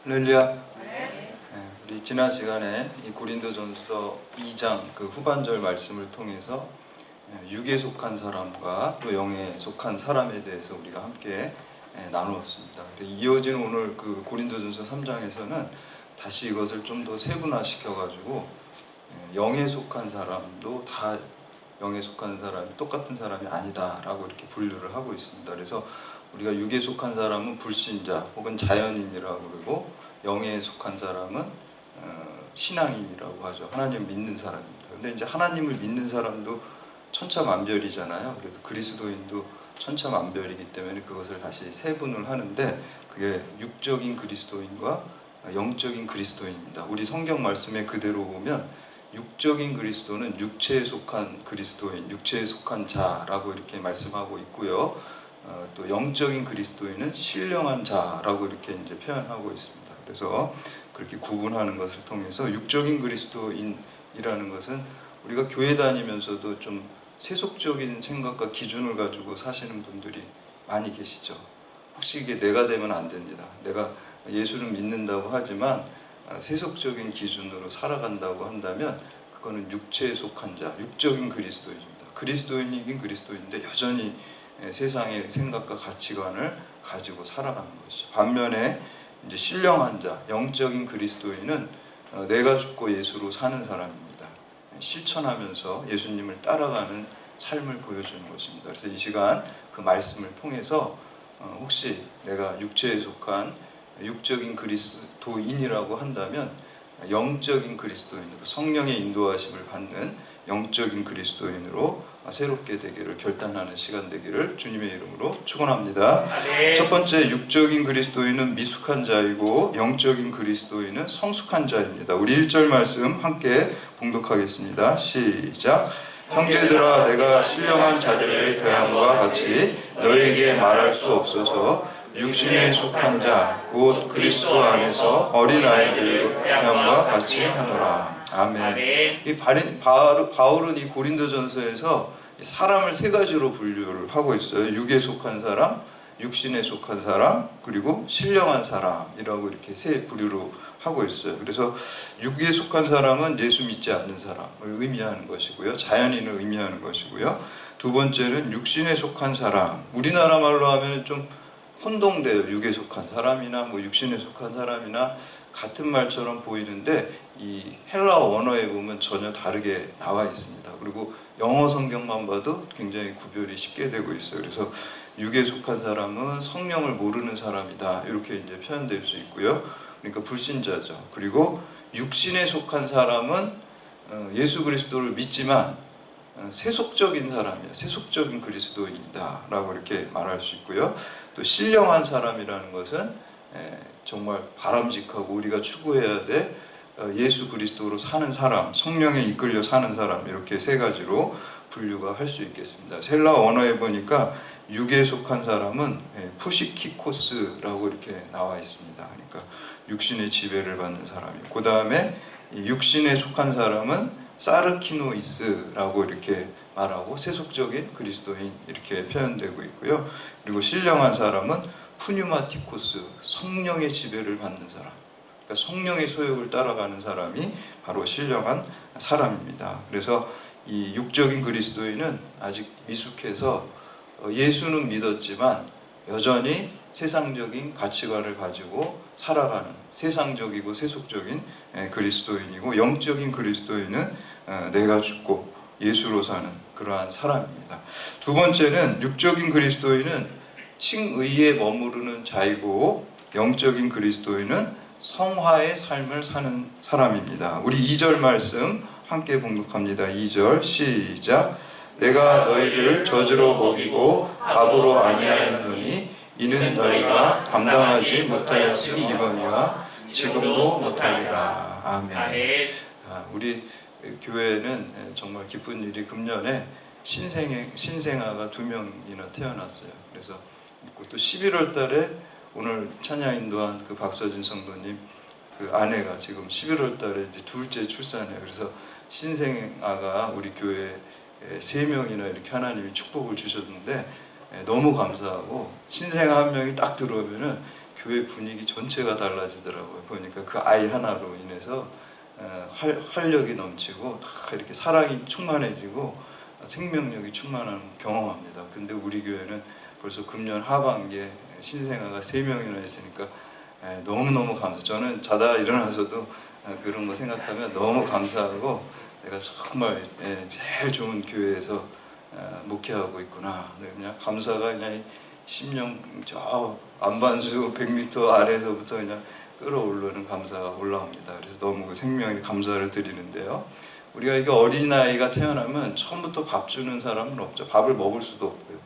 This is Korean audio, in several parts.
할렐루야. 우리 지난 시간에 이 고린도전서 2장 그 후반절 말씀을 통해서 육에 속한 사람과 또 영에 속한 사람에 대해서 우리가 함께 나누었습니다. 이어진 오늘 그 고린도전서 3장에서는 다시 이것을 좀 더 세분화시켜 가지고 영에 속한 사람도 다 영에 속한 사람이 똑같은 사람이 아니다라고 이렇게 분류를 하고 있습니다. 그래서 우리가 육에 속한 사람은 불신자 혹은 자연인이라고 그러고 영에 속한 사람은 신앙인이라고 하죠. 하나님 믿는 사람입니다. 근데 이제 하나님을 믿는 사람도 천차만별이잖아요. 그래서 그리스도인도 천차만별이기 때문에 그것을 다시 세분을 하는데 그게 육적인 그리스도인과 영적인 그리스도인입니다. 우리 성경 말씀에 그대로 보면 육적인 그리스도는 육체에 속한 그리스도인, 육체에 속한 자라고 이렇게 말씀하고 있고요. 또 영적인 그리스도인은 신령한 자라고 이렇게 이제 표현하고 있습니다. 그래서 그렇게 구분하는 것을 통해서 육적인 그리스도인이라는 것은 우리가 교회 다니면서도 좀 세속적인 생각과 기준을 가지고 사시는 분들이 많이 계시죠. 혹시 이게 내가 되면 안 됩니다. 내가 예수를 믿는다고 하지만 세속적인 기준으로 살아간다고 한다면 그거는 육체에 속한 자, 육적인 그리스도인입니다. 그리스도인이긴 그리스도인인데 여전히 세상의 생각과 가치관을 가지고 살아가는 것이죠. 반면에 이제 신령한 자, 영적인 그리스도인은 내가 죽고 예수로 사는 사람입니다. 실천하면서 예수님을 따라가는 삶을 보여주는 것입니다. 그래서 이 시간 그 말씀을 통해서 혹시 내가 육체에 속한 육적인 그리스도인이라고 한다면 영적인 그리스도인으로 성령의 인도하심을 받는 영적인 그리스도인으로 새롭게 되기를 결단하는 시간 되기를 주님의 이름으로 축원합니다. 첫 번째, 육적인 그리스도인은 미숙한 자이고 영적인 그리스도인은 성숙한 자입니다. 우리 1절 말씀 함께 봉독하겠습니다. 시작. 형제들아, 내가 신령한 자들의 대함과 같이 너에게 말할 수 없어서 육신에 속한 자, 곧 그리스도 안에서 어린아이들의 대함과 같이 하노라. 아멘. 이 바울은 이 고린도전서에서 사람을 세 가지로 분류를 하고 있어요. 육에 속한 사람, 육신에 속한 사람, 그리고 신령한 사람이라고 이렇게 세 부류로 하고 있어요. 그래서 육에 속한 사람은 예수 믿지 않는 사람을 의미하는 것이고요. 자연인을 의미하는 것이고요. 두 번째는 육신에 속한 사람. 우리나라 말로 하면 좀 혼동돼요. 육에 속한 사람이나 뭐 육신에 속한 사람이나 같은 말처럼 보이는데 이 헬라어 원어에 보면 전혀 다르게 나와 있습니다. 그리고 영어 성경만 봐도 굉장히 구별이 쉽게 되고 있어요. 그래서 육에 속한 사람은 성령을 모르는 사람이다, 이렇게 이제 표현될 수 있고요. 그러니까 불신자죠. 그리고 육신에 속한 사람은 예수 그리스도를 믿지만 세속적인 사람이야, 세속적인 그리스도인이다 라고 이렇게 말할 수 있고요. 또 신령한 사람이라는 것은 정말 바람직하고 우리가 추구해야 될 예수 그리스도로 사는 사람, 성령에 이끌려 사는 사람, 이렇게 세 가지로 분류가 할 수 있겠습니다. 헬라 언어에 보니까 육에 속한 사람은 푸시키코스라고 이렇게 나와 있습니다. 그러니까 육신의 지배를 받는 사람이고, 그 다음에 육신에 속한 사람은 사르키노이스라고 이렇게 말하고 세속적인 그리스도인 이렇게 표현되고 있고요. 그리고 신령한 사람은 푸뉴마티코스, 성령의 지배를 받는 사람, 그러니까 성령의 소욕을 따라가는 사람이 바로 신령한 사람입니다. 그래서 이 육적인 그리스도인은 아직 미숙해서 예수는 믿었지만 여전히 세상적인 가치관을 가지고 살아가는 세상적이고 세속적인 그리스도인이고, 영적인 그리스도인은 내가 죽고 예수로 사는 그러한 사람입니다. 두 번째는 육적인 그리스도인은 칭의에 머무르는 자이고, 영적인 그리스도인은 성화의 삶을 사는 사람입니다. 우리 2절 말씀 함께 봉독합니다. 2절 시작. 내가 너희를 저주로 먹이고 밥으로 아니하였노니 이는 너희가 감당하지 못하였음이거니와 지금도 못하리라. 아멘. 우리 교회는 정말 기쁜 일이 금년에 신생아가 2명이나 태어났어요. 그래서 또 11월 달에 오늘 찬양 인도한 그 박서진 성도님 그 아내가 지금 11월 달에 이제 둘째 출산해요. 그래서 신생아가 우리 교회에 3명이나 이렇게 하나님이 축복을 주셨는데 너무 감사하고, 신생아 한 명이 딱 들어오면은 교회 분위기 전체가 달라지더라고요. 보니까 그 아이 하나로 인해서 활력이 넘치고 다 이렇게 사랑이 충만해지고 생명력이 충만한 경험합니다. 근데 우리 교회는 벌써 금년 하반기에 신생아가 3명이나 있으니까 너무너무 감사. 저는 자다 일어나서도 그런 거 생각하면 너무 감사하고 내가 정말 제일 좋은 교회에서 목회하고 있구나. 그냥 감사가 그냥 심령 저 안반수 100m 아래에서부터 그냥 끌어오르는 감사가 올라옵니다. 그래서 너무 그 생명에 감사를 드리는데요. 우리가 이게 어린아이가 태어나면 처음부터 밥 주는 사람은 없죠. 밥을 먹을 수도 없고요.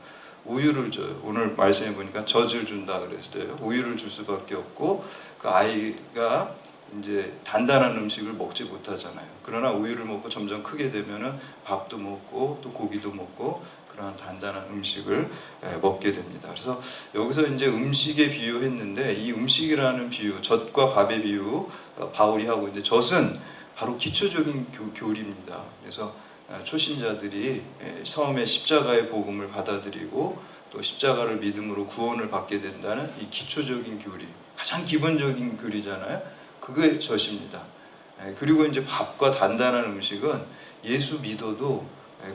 우유를 줘요. 오늘 말씀해 보니까 젖을 준다 그랬어요. 우유를 줄 수밖에 없고 그 아이가 이제 단단한 음식을 먹지 못하잖아요. 그러나 우유를 먹고 점점 크게 되면은 밥도 먹고 또 고기도 먹고 그러한 단단한 음식을 먹게 됩니다. 그래서 여기서 이제 음식에 비유했는데 이 음식이라는 비유, 젖과 밥의 비유 바울이 하고 이제 젖은 바로 기초적인 교리입니다. 그래서 초신자들이 처음에 십자가의 복음을 받아들이고 또 십자가를 믿음으로 구원을 받게 된다는 이 기초적인 교리, 가장 기본적인 교리잖아요. 그게 젖입니다. 그리고 이제 밥과 단단한 음식은 예수 믿어도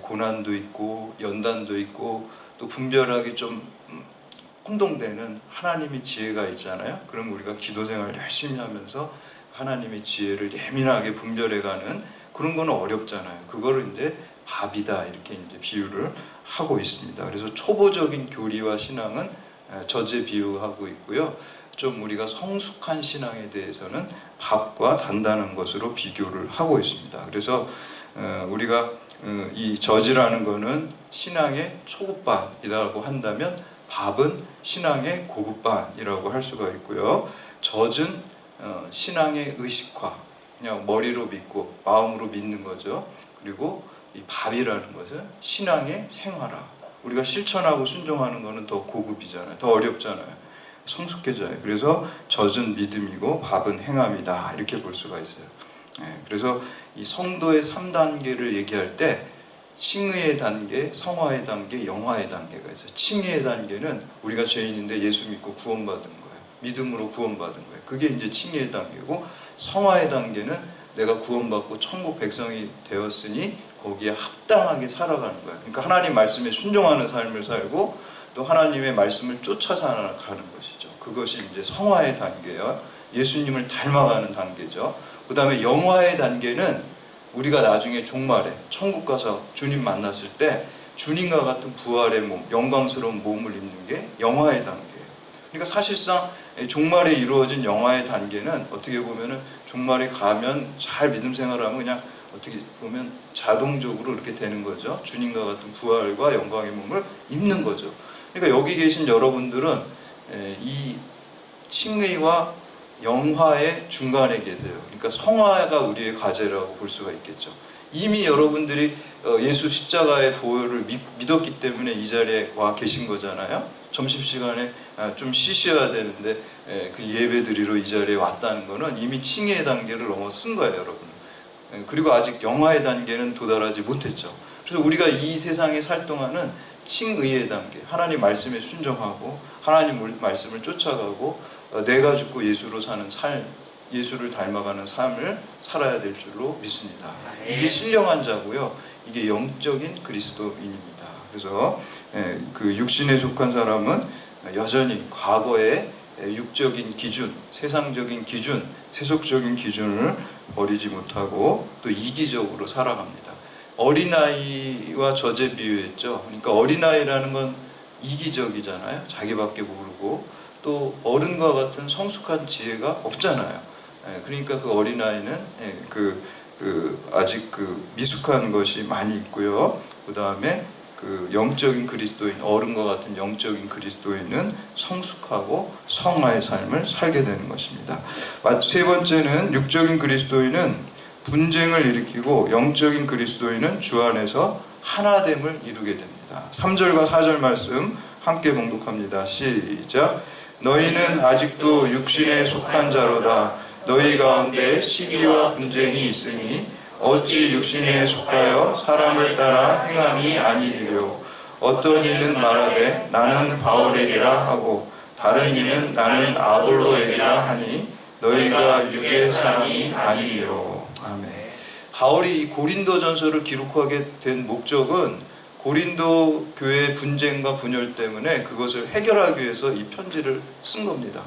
고난도 있고 연단도 있고 또 분별하기 좀 혼동되는 하나님의 지혜가 있잖아요. 그럼 우리가 기도 생활 열심히 하면서 하나님의 지혜를 예민하게 분별해가는 그런 거는 어렵잖아요. 그거를 이제 밥이다 이렇게 이제 비유를 하고 있습니다. 그래서 초보적인 교리와 신앙은 젖에 비유하고 있고요. 좀 우리가 성숙한 신앙에 대해서는 밥과 단단한 것으로 비교를 하고 있습니다. 그래서 우리가 이 젖이라는 거는 신앙의 초급반이라고 한다면 밥은 신앙의 고급반이라고 할 수가 있고요. 젖은 신앙의 의식화, 그냥 머리로 믿고 마음으로 믿는 거죠. 그리고 이 밥이라는 것은 신앙의 생활화, 우리가 실천하고 순종하는 거는 더 고급이잖아요. 더 어렵잖아요. 성숙해져요. 그래서 젖은 믿음이고 밥은 행함이다 이렇게 볼 수가 있어요. 그래서 이 성도의 3단계를 얘기할 때 칭의의 단계, 성화의 단계, 영화의 단계가 있어요. 칭의의 단계는 우리가 죄인인데 예수 믿고 구원받은 거예요. 믿음으로 구원받은 거예요. 그게 이제 칭의의 단계고, 성화의 단계는 내가 구원받고 천국 백성이 되었으니 거기에 합당하게 살아가는 거예요. 그러니까 하나님 말씀에 순종하는 삶을 살고 또 하나님의 말씀을 쫓아 살아가는 것이죠. 그것이 이제 성화의 단계예요. 예수님을 닮아가는 단계죠. 그 다음에 영화의 단계는 우리가 나중에 종말에 천국 가서 주님 만났을 때 주님과 같은 부활의 몸, 영광스러운 몸을 입는 게 영화의 단계예요. 그러니까 사실상 종말에 이루어진 영화의 단계는 어떻게 보면은 종말에 가면 잘 믿음 생활하면 그냥 어떻게 보면 자동적으로 이렇게 되는 거죠. 주님과 같은 부활과 영광의 몸을 입는 거죠. 그러니까 여기 계신 여러분들은 이 칭의와 영화의 중간에 계세요. 그러니까 성화가 우리의 과제라고 볼 수가 있겠죠. 이미 여러분들이 예수 십자가의 보혈을 믿었기 때문에 이 자리에 와 계신 거잖아요. 점심시간에 좀 쉬셔야 되는데 그 예배 드리러 이 자리에 왔다는 거는 이미 칭의의 단계를 넘어선 거예요, 여러분. 그리고 아직 영화의 단계는 도달하지 못했죠. 그래서 우리가 이 세상에 살 동안은 칭의의 단계, 하나님 말씀에 순종하고 하나님 말씀을 쫓아가고 내가 죽고 예수로 사는 삶, 예수를 닮아가는 삶을 살아야 될 줄로 믿습니다. 이게 신령한 자고요. 이게 영적인 그리스도인입니다. 그래서 그 육신에 속한 사람은 여전히 과거의 육적인 기준, 세상적인 기준, 세속적인 기준을 버리지 못하고 또 이기적으로 살아갑니다. 어린아이와 젖에 비유했죠. 그러니까 어린아이라는 건 이기적이잖아요. 자기밖에 모르고 또 어른과 같은 성숙한 지혜가 없잖아요. 그러니까 그 어린아이는 아직 미숙한 것이 많이 있고요. 그 다음에 그 영적인 그리스도인, 어른과 같은 영적인 그리스도인은 성숙하고 성화의 삶을 살게 되는 것입니다. 세 번째는 육적인 그리스도인은 분쟁을 일으키고 영적인 그리스도인은 주 안에서 하나됨을 이루게 됩니다. 3절과 4절 말씀 함께 봉독합니다. 시작. 너희는 아직도 육신에 속한 자로다. 너희 가운데 시기와 분쟁이 있으니 어찌 육신에 속하여 사람을 따라 행함이 아니리요. 어떤 이는 말하되 나는 바울에게라 하고 다른 이는 나는 아볼로에게라 하니 너희가 육의 사람이 아니요. 아멘. 바울이 이 고린도전서를 기록하게 된 목적은 고린도 교회의 분쟁과 분열 때문에 그것을 해결하기 위해서 이 편지를 쓴 겁니다.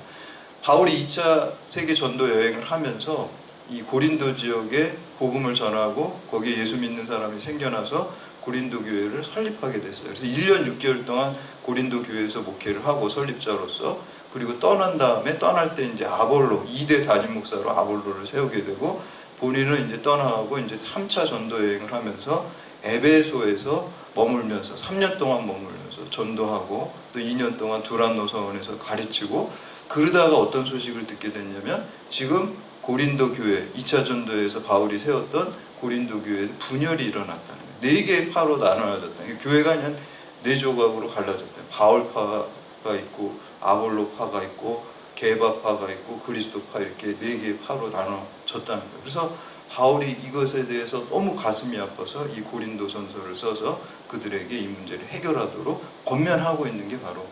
바울이 2차 세계 전도 여행을 하면서 이 고린도 지역에 복음을 전하고 거기에 예수 믿는 사람이 생겨나서 고린도 교회를 설립하게 됐어요. 그래서 1년 6개월 동안 고린도 교회에서 목회를 하고 설립자로서, 그리고 떠난 다음에 떠날 때 이제 아볼로 2대 담임 목사로 아볼로를 세우게 되고, 본인은 이제 떠나가고 이제 3차 전도 여행을 하면서 에베소에서 머물면서 3년 동안 머물면서 전도하고, 또 2년 동안 두란노 서원에서 가르치고, 그러다가 어떤 소식을 듣게 됐냐면 지금 고린도 교회 2차 전도에서 바울이 세웠던 고린도 교회에 분열이 일어났다는 거예요. 4개의 파로 나눠졌다는 거예요. 교회가 그냥 4조각으로 갈라졌대요. 바울파가 있고 아볼로파가 있고 게바파가 있고 그리스도파, 이렇게 4개의 파로 나눠졌다는 거예요. 그래서 바울이 이것에 대해서 너무 가슴이 아파서 이 고린도전서를 써서 그들에게 이 문제를 해결하도록 권면하고 있는 게 바로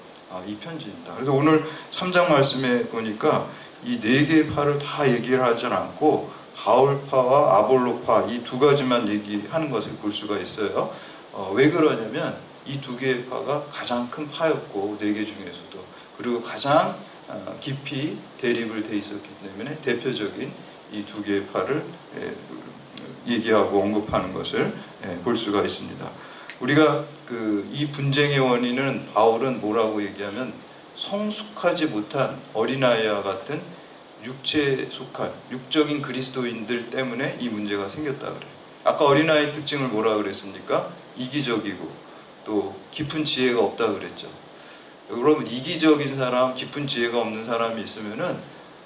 이 편지입니다. 그래서 오늘 3장 말씀에 보니까 이 4개의 파를 다 얘기를 하지 않고 바울파와 아볼로파 이 2가지만 얘기하는 것을 볼 수가 있어요. 왜 그러냐면 이 2개의 파가 가장 큰 파였고 4개 중에서도, 그리고 가장 깊이 대립을 돼 있었기 때문에 대표적인 이 2개의 파를 얘기하고 언급하는 것을 볼 수가 있습니다. 우리가 이 분쟁의 원인은 바울은 뭐라고 얘기하면 성숙하지 못한 어린아이와 같은 육체에 속한 육적인 그리스도인들 때문에 이 문제가 생겼다 그래요. 아까 어린아이의 특징을 뭐라 그랬습니까? 이기적이고 또 깊은 지혜가 없다 그랬죠. 여러분, 이기적인 사람, 깊은 지혜가 없는 사람이 있으면은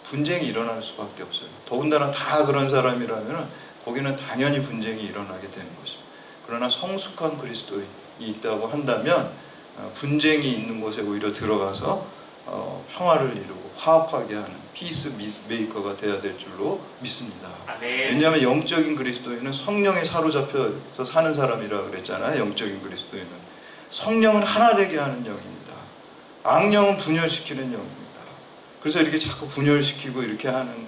분쟁이 일어날 수밖에 없어요. 더군다나 다 그런 사람이라면은 거기는 당연히 분쟁이 일어나게 되는 것입니다. 그러나 성숙한 그리스도인이 있다고 한다면 분쟁이 있는 곳에 오히려 들어가서 평화를 이루고 화합하게 하는 피스 메이커가 돼야 될 줄로 믿습니다. 왜냐하면 영적인 그리스도인은 성령에 사로잡혀서 사는 사람이라 그랬잖아요. 영적인 그리스도인은 성령을 하나 되게 하는 영입니다. 악령은 분열시키는 영입니다. 그래서 이렇게 자꾸 분열시키고 이렇게 하는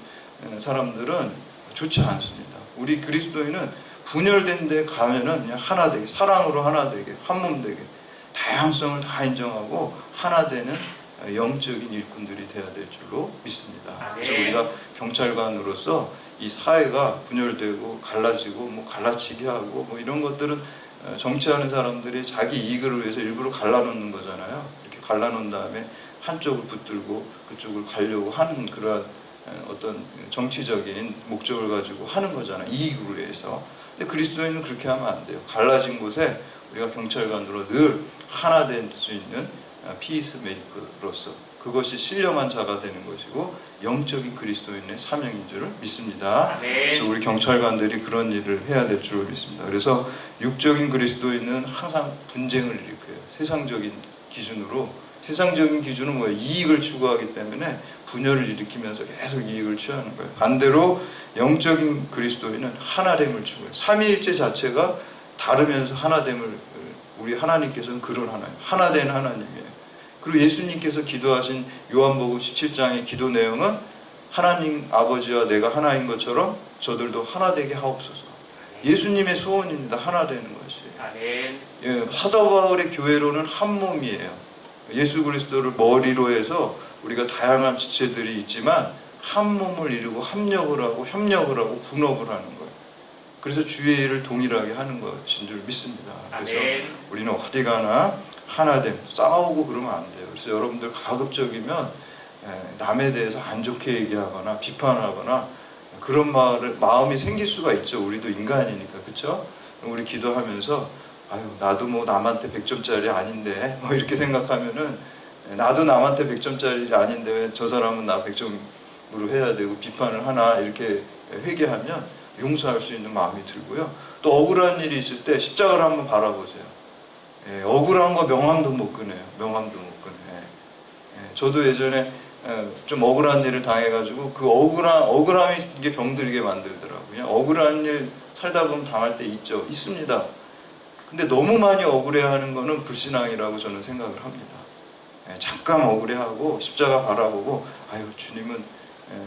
사람들은 좋지 않습니다. 우리 그리스도인은 분열된 데 가면은 그냥 하나 되게, 사랑으로 하나 되게, 한몸 되게, 다양성을 다 인정하고 하나 되는 영적인 일꾼들이 돼야 될 줄로 믿습니다. 그래서 우리가 경찰관으로서 이 사회가 분열되고 갈라지고 뭐 갈라치기 하고 뭐 이런 것들은 정치하는 사람들이 자기 이익을 위해서 일부러 갈라놓는 거잖아요. 이렇게 갈라놓은 다음에 한쪽을 붙들고 그쪽을 가려고 하는 그러한 어떤 정치적인 목적을 가지고 하는 거잖아요. 이익을 위해서. 근데 그리스도인은 그렇게 하면 안 돼요. 갈라진 곳에 우리가 경찰관으로 늘 하나 될 수 있는 피스메이커로서 그것이 신령한 자가 되는 것이고 영적인 그리스도인의 사명인 줄 믿습니다. 그래서 우리 경찰관들이 그런 일을 해야 될 줄 믿습니다. 그래서 육적인 그리스도인은 항상 분쟁을 일으켜요. 세상적인 기준으로. 세상적인 기준은 뭐예요? 이익을 추구하기 때문에 분열을 일으키면서 계속 이익을 취하는 거예요. 반대로 영적인 그리스도인은 하나됨을 추구해요. 삼위일체 자체가 다르면서 하나됨을, 우리 하나님께서는 그런 하나님, 하나된 하나님이에요. 그리고 예수님께서 기도하신 요한복음 17장의 기도 내용은 하나님 아버지와 내가 하나인 것처럼 저들도 하나 되게 하옵소서. 예수님의 소원입니다. 하나 되는 것이. 예, 사도 바울의 교회로는 한 몸이에요. 예수 그리스도를 머리로 해서 우리가 다양한 지체들이 있지만 한 몸을 이루고 합력을 하고 협력을 하고 분업을 하는 거예요. 그래서 주의 일을 동일하게 하는 것인 줄 믿습니다. 그래서 우리는 어디 가나 하나됨, 싸우고 그러면 안 돼요. 그래서 여러분들 가급적이면 남에 대해서 안 좋게 얘기하거나 비판하거나 그런 마음이 생길 수가 있죠. 우리도 인간이니까. 그렇죠? 우리 기도하면서 아유, 나도 뭐 남한테 100점짜리 아닌데 뭐 이렇게 생각하면은, 나도 남한테 100점짜리 아닌데 왜 저 사람은 나 100점으로 해야 되고 비판을 하나, 이렇게 회개하면 용서할 수 있는 마음이 들고요. 또 억울한 일이 있을 때 십자가를 한번 바라보세요. 예, 억울한 거 명함도 못 꺼내요. 명함도 못 꺼내. 예, 저도 예전에 좀 억울한 일을 당해가지고 그 억울함이 이게 병들게 만들더라고요. 그냥 억울한 일 살다 보면 당할 때 있습니다. 근데 너무 많이 억울해하는 거는 불신앙이라고 저는 생각을 합니다. 잠깐 억울해하고 십자가 바라보고 아유 주님은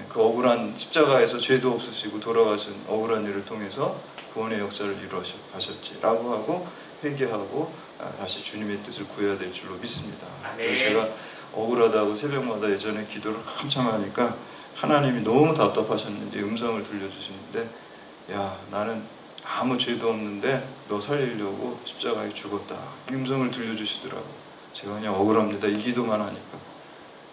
그 억울한 십자가에서 죄도 없으시고 돌아가신 억울한 일을 통해서 구원의 역사를 이루어가셨지라고 하고 회개하고 다시 주님의 뜻을 구해야 될 줄로 믿습니다. 그래서 제가 억울하다고 새벽마다 예전에 기도를 한참 하니까 하나님이 너무 답답하셨는지 음성을 들려주시는데 야 나는 아무 죄도 없는데 너 살리려고 십자가에 죽었다 이 음성을 들려주시더라고요. 제가 그냥 억울합니다 이 기도만 하니까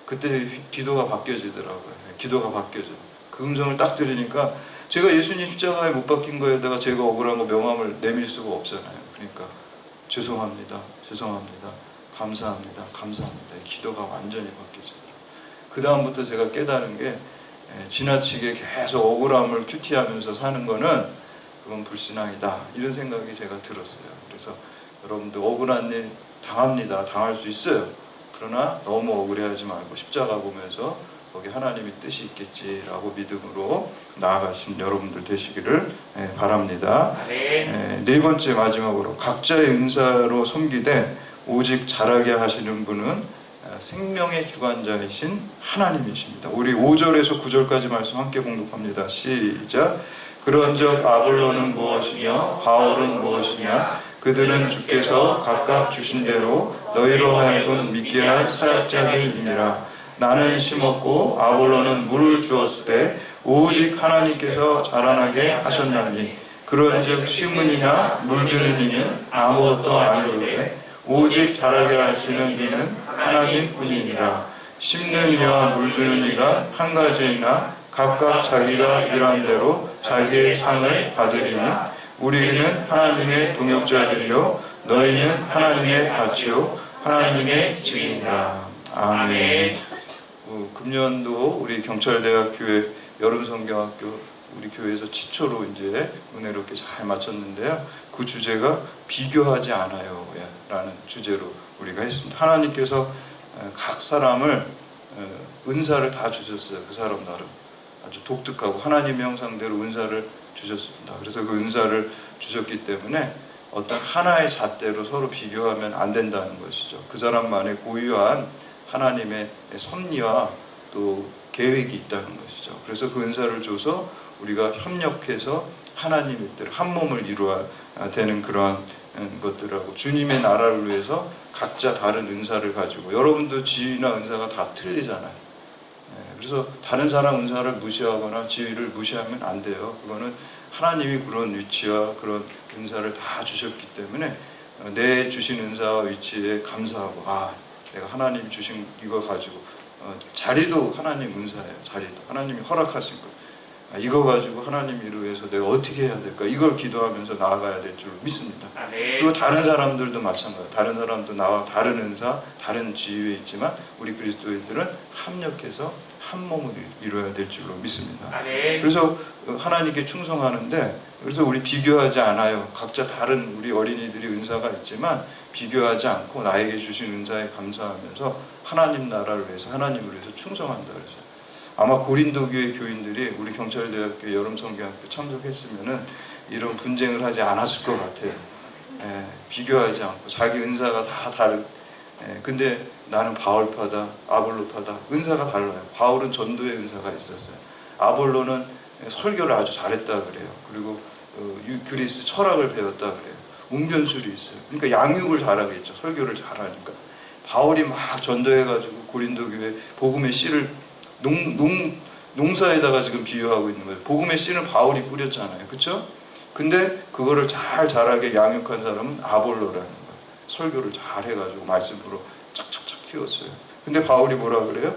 그때 기도가 바뀌어지더라고요. 기도가 바뀌어져요. 그 음성을 딱 들으니까 제가 예수님 십자가에 못 박힌 거에다가 제가 억울한 거 명함을 내밀 수가 없잖아요. 그러니까 죄송합니다 죄송합니다 감사합니다 감사합니다 기도가 완전히 바뀌어지더라고요. 그 다음부터 제가 깨달은 게 지나치게 계속 억울함을 큐티하면서 사는 거는 그건 불신앙이다 이런 생각이 제가 들었어요. 그래서 여러분들 억울한 일 당합니다. 당할 수 있어요. 그러나 너무 억울해하지 말고 십자가 보면서 거기 하나님의 뜻이 있겠지라고 믿음으로 나아가신 여러분들 되시기를 바랍니다. 네 번째 마지막으로 각자의 은사로 섬기되 오직 잘하게 하시는 분은 생명의 주관자이신 하나님이십니다. 우리 5절에서 9절까지 말씀 함께 공독합니다. 시작. 그런즉 아볼로는 무엇이며 바울은 무엇이냐 그들은 주께서 각각 주신 대로 너희로 하여금 믿게 할 사역자들이니라. 나는 심었고 아볼로는 물을 주었으되 오직 하나님께서 자라나게 하셨나니 그런즉 심은 이나 물 주는 이는 아무것도 아니로되 오직 자라게 하시는 이는 하나님뿐이니라. 심는 이와 물 주는 이가 한 가지이나 각각 자기가 일한 대로 자기의 상을 받으리니 우리는 하나님의 동역자들이요 너희는 하나님의 밭이요 하나님의 집이니라. 아멘. 금년도 우리 경찰대학교의 여름성경학교 우리 교회에서 최초로 이제 은혜롭게 잘 마쳤는데요. 그 주제가 비교하지 않아요 라는 주제로 우리가 했습니다. 하나님께서 각 사람을 은사를 다 주셨어요. 그 사람 나름 아주 독특하고 하나님의 형상대로 은사를 주셨습니다. 그래서 그 은사를 주셨기 때문에 어떤 하나의 잣대로 서로 비교하면 안 된다는 것이죠. 그 사람만의 고유한 하나님의 섭리와 또 계획이 있다는 것이죠. 그래서 그 은사를 줘서 우리가 협력해서 하나님의 뜻, 한 몸을 이루어야 되는 그러한 것들하고 주님의 나라를 위해서 각자 다른 은사를 가지고 여러분도 지위나 은사가 다 틀리잖아요. 그래서 다른 사람 은사를 무시하거나 지위를 무시하면 안 돼요. 그거는 하나님이 그런 위치와 그런 은사를 다 주셨기 때문에 내 주신 은사와 위치에 감사하고 내가 하나님 주신 이거 가지고 자리도 하나님 은사예요. 자리도 하나님이 허락하신 거. 이거 가지고 하나님 일을 위해서 내가 어떻게 해야 될까 이걸 기도하면서 나아가야 될 줄 믿습니다. 그리고 다른 사람들도 마찬가지예요. 다른 사람도 나와 다른 은사 다른 지위에 있지만 우리 그리스도인들은 합력해서 한 몸을 이루어야 될 줄로 믿습니다. 그래서 하나님께 충성하는데 그래서 우리 비교하지 않아요. 각자 다른 우리 어린이들이 은사가 있지만 비교하지 않고 나에게 주신 은사에 감사하면서 하나님 나라를 위해서 하나님을 위해서 충성한다 그랬어요. 아마 고린도 교회 교인들이 우리 경찰대학교 여름성경학교 참석했으면은 이런 분쟁을 하지 않았을 것 같아요. 비교하지 않고 자기 은사가 다 다른. 근데 나는 바울파다, 아볼로파다. 은사가 달라요. 바울은 전도의 은사가 있었어요. 아볼로는 설교를 아주 잘했다 그래요. 그리고 그리스 철학을 배웠다 그래요. 웅변술이 있어요. 그러니까 양육을 잘하겠죠. 설교를 잘하니까. 바울이 막 전도해가지고 고린도 교회 복음의 씨를 농사에다가 지금 비유하고 있는 거예요. 복음의 씨는 바울이 뿌렸잖아요. 그렇죠? 근데 그거를 잘 자라게 양육한 사람은 아볼로라는 거예요. 설교를 잘 해가지고 말씀으로 착착착 키웠어요. 근데 바울이 뭐라 그래요?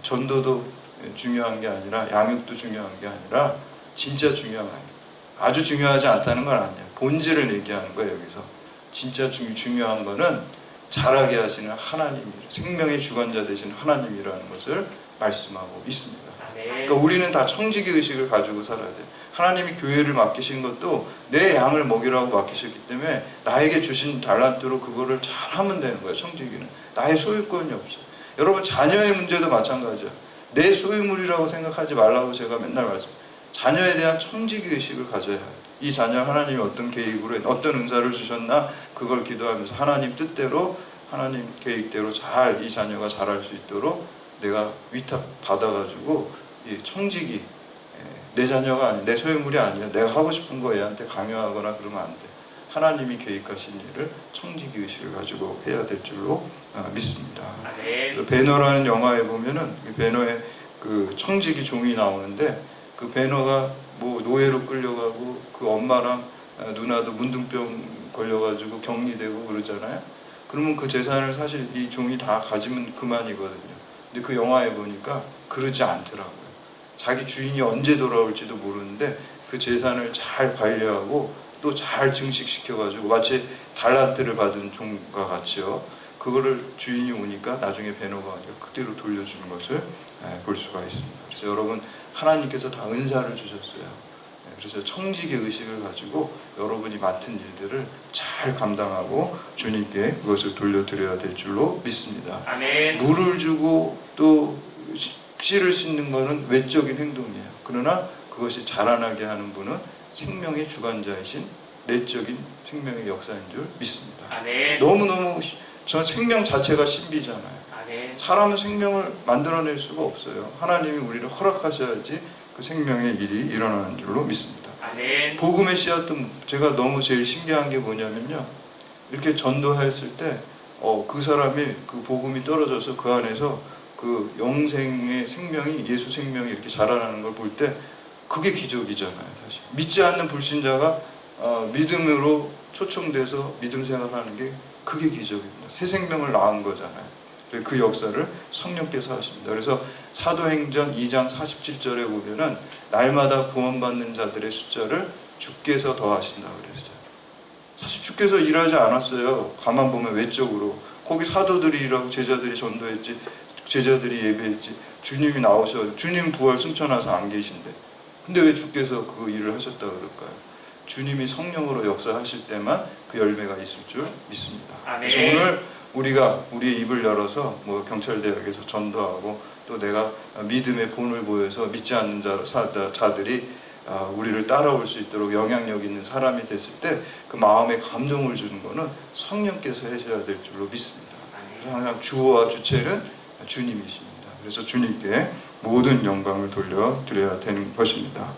전도도 중요한 게 아니라 양육도 중요한 게 아니라 진짜 중요한 거 아니에요. 아주 중요하지 않다는 건 아니에요. 본질을 얘기하는 거예요. 여기서 진짜 중요한 거는 자라게 하시는 하나님이라 생명의 주관자 되시는 하나님이라는 것을 말씀하고 있습니다. 그러니까 우리는 다 청지기 의식을 가지고 살아야 돼요. 하나님이 교회를 맡기신 것도 내 양을 먹이라고 맡기셨기 때문에 나에게 주신 달란트로 그거를 잘하면 되는 거예요. 청지기는 나의 소유권이 없어요. 여러분 자녀의 문제도 마찬가지예요. 내 소유물이라고 생각하지 말라고 제가 맨날 말씀해요. 자녀에 대한 청지기 의식을 가져야 해요. 이 자녀 하나님이 어떤 계획으로 어떤 은사를 주셨나 그걸 기도하면서 하나님 뜻대로 하나님 계획대로 잘 이 자녀가 자랄 수 있도록 내가 위탁 받아가지고 이 청지기, 내 자녀가 아니야, 내 소유물이 아니야, 내가 하고 싶은 거 얘한테 강요하거나 그러면 안 돼. 하나님이 계획하신 일을 청지기 의식을 가지고 해야 될 줄로 믿습니다. 배너라는 영화에 보면은 배너에 그 청지기 종이 나오는데, 그 배너가 뭐 노예로 끌려가고 그 엄마랑 누나도 문둥병 걸려가지고 격리되고 그러잖아요. 그러면 그 재산을 사실 이 종이 다 가지면 그만이거든요. 근데 그 영화에 보니까 그러지 않더라고요. 자기 주인이 언제 돌아올지도 모르는데 그 재산을 잘 관리하고 또 잘 증식시켜가지고 마치 달란트를 받은 종과 같이요. 그거를 주인이 오니까 나중에 배너가 그대로 돌려주는 것을 볼 수가 있습니다. 그래서 여러분, 하나님께서 다 은사를 주셨어요. 그래서 청지기 의식을 가지고 여러분이 맡은 일들을 잘 감당하고 주님께 그것을 돌려드려야 될 줄로 믿습니다. 아멘. 물을 주고 또 씨를 씻는 것은 외적인 행동이에요. 그러나 그것이 자라나게 하는 분은 생명의 주관자이신 내적인 생명의 역사인 줄 믿습니다. 아멘. 너무너무 저 생명 자체가 신비잖아요. 아멘. 사람은 생명을 만들어낼 수가 없어요. 하나님이 우리를 허락하셔야지 그 생명의 일이 일어나는 줄로 믿습니다. 아멘. 복음의 씨앗도 제가 너무 제일 신기한 게 뭐냐면요, 이렇게 전도했을 때 그 사람이 그 복음이 떨어져서 그 안에서 그 영생의 생명이, 예수 생명이 이렇게 자라나는 걸 볼 때 그게 기적이잖아요. 사실 믿지 않는 불신자가 믿음으로 초청돼서 믿음 생활하는 게 그게 기적입니다. 새 생명을 낳은 거잖아요. 그 역사를 성령께서 하십니다. 그래서 사도행전 2장 47절에 보면은 날마다 구원받는 자들의 숫자를 주께서 더하신다 그랬어요. 사실 주께서 일하지 않았어요. 가만 보면 외적으로. 거기 사도들이 일하고 제자들이 전도했지, 제자들이 예배했지, 주님이 나오셔, 주님 부활 승천하서 안 계신데. 근데 왜 주께서 그 일을 하셨다 그럴까요? 주님이 성령으로 역사하실 때만 그 열매가 있을 줄 믿습니다. 그래서 오늘 우리가 우리의 입을 열어서 뭐 경찰대학에서 전도하고 또 내가 믿음의 본을 보여서 믿지 않는 자들이 우리를 따라올 수 있도록 영향력 있는 사람이 됐을 때 그 마음에 감동을 주는 것은 성령께서 하셔야 될 줄로 믿습니다. 그래서 항상 주어와 주체는 주님이십니다. 그래서 주님께 모든 영광을 돌려드려야 되는 것입니다.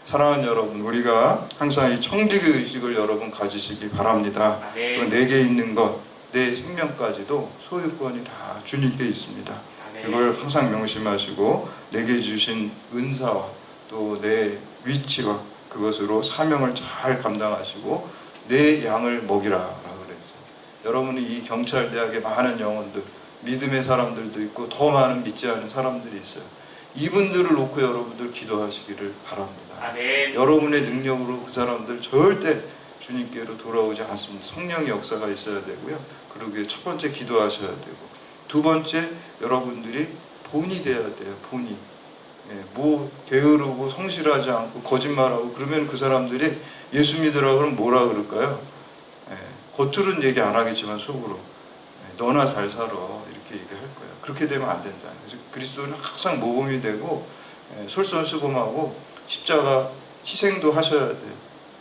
사랑하는 여러분, 우리가 항상 이 청지기 의식을 여러분 가지시기 바랍니다. 내게 있는 것, 내 생명까지도 소유권이 다 주님께 있습니다. 이걸 항상 명심하시고 내게 주신 은사와 또 내 위치와 그것으로 사명을 잘 감당하시고 내 양을 먹이라라고 그랬어요. 여러분이 이 경찰대학에 많은 영혼들, 믿음의 사람들도 있고 더 많은 믿지 않은 사람들이 있어요. 이분들을 놓고 여러분들 기도하시기를 바랍니다. 아멘. 여러분의 능력으로 그 사람들 절대 주님께로 돌아오지 않습니다. 성령의 역사가 있어야 되고요. 그러기에 첫 번째 기도하셔야 되고, 두 번째 여러분들이 본이 돼야 돼요. 본이. 뭐 게으르고 성실하지 않고 거짓말하고 그러면 그 사람들이 예수 믿으라고 그러면 뭐라 그럴까요? 겉으로는 얘기 안 하겠지만 속으로 너나 잘 살아 이렇게 얘기할 거예요. 그렇게 되면 안 된다. 그래서 그리스도는 항상 모범이 되고 솔선수범하고 십자가 희생도 하셔야 돼요.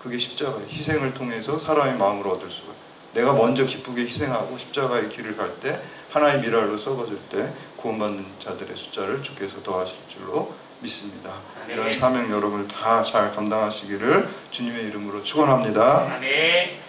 그게 십자가예요. 희생을 통해서 사람의 마음을 얻을 수가. 내가 먼저 기쁘게 희생하고 십자가의 길을 갈 때 하나의 미랄로 썩어질 때 구원받는 자들의 숫자를 주께서 더하실 줄로 믿습니다. 아멘. 이런 사명 여러분을 다 잘 감당하시기를 주님의 이름으로 축원합니다. 아멘.